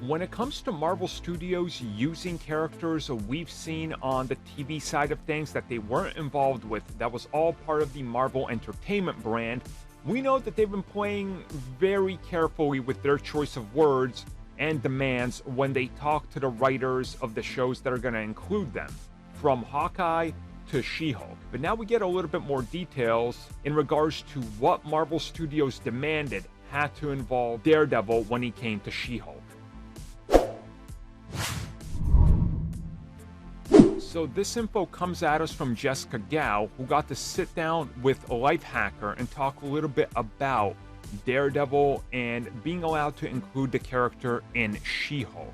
When it comes to Marvel Studios using characters we've seen on the TV side of things that they weren't involved with, that was all part of the Marvel Entertainment brand, we know that they've been playing very carefully with their choice of words and demands when they talk to the writers of the shows that are going to include them, from Hawkeye to She-Hulk. But now we get a little bit more details in regards to what Marvel Studios demanded had to involve Daredevil when he came to She-Hulk. So this info comes at us from Jessica Gao, who got to sit down with Lifehacker and talk a little bit about Daredevil and being allowed to include the character in She-Hulk.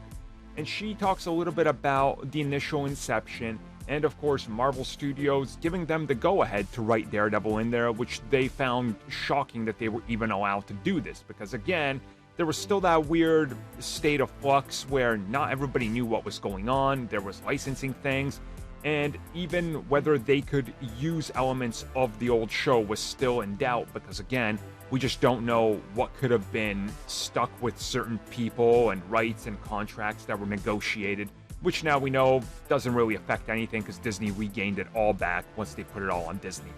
And she talks a little bit about the initial inception and, of course, Marvel Studios giving them the go-ahead to write Daredevil in there, which they found shocking that they were even allowed to do this. Because, again, there was still that weird state of flux where not everybody knew what was going on. There was licensing things, and even whether they could use elements of the old show was still in doubt because, again, we just don't know what could have been stuck with certain people and rights and contracts that were negotiated, which now we know doesn't really affect anything because Disney regained it all back once they put it all on Disney+.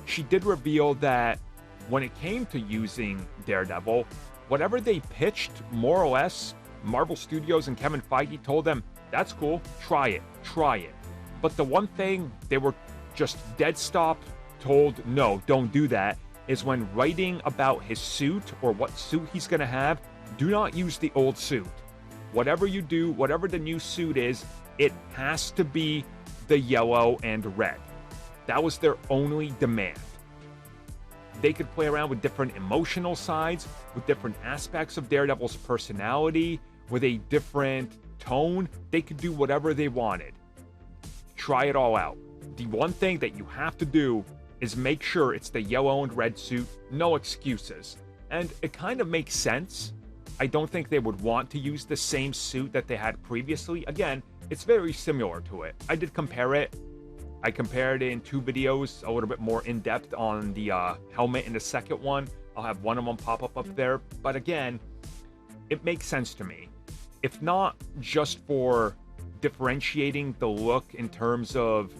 She did reveal that when it came to using Daredevil, whatever they pitched, more or less, Marvel Studios and Kevin Feige told them, that's cool, try it. But the one thing they were just dead stop told, no, don't do that, is when writing about his suit or what suit he's going to have, do not use the old suit. Whatever you do, whatever the new suit is, it has to be the yellow and red. That was their only demand. They could play around with different emotional sides, with different aspects of Daredevil's personality, with a different tone. They could do whatever they wanted. Try it all out. The one thing that you have to do is make sure it's the yellow and red suit, no excuses. And it kind of makes sense. I don't think they would want to use the same suit that they had previously. Again, it's very similar to it. I did compare it. I compared it in two videos, a little bit more in-depth on the helmet in the second one. I'll have one of them pop up there. But again, it makes sense to me. If not just for differentiating the look in terms of,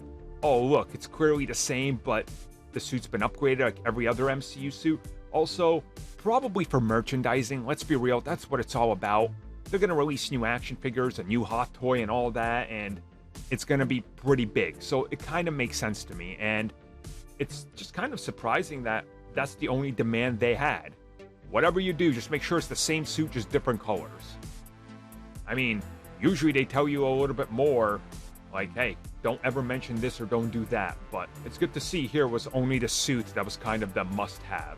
oh, look, it's clearly the same, but the suit's been upgraded like every other MCU suit. Also, probably for merchandising. Let's be real, that's what it's all about. They're going to release new action figures, a new hot toy, and all that, and it's going to be pretty big. So it kind of makes sense to me, and it's just kind of surprising that that's the only demand they had. Whatever you do, just make sure it's the same suit, just different colors. I mean, usually they tell you a little bit more, like, hey, don't ever mention this or don't do that, but it's good to see here was only the suit that was kind of the must-have.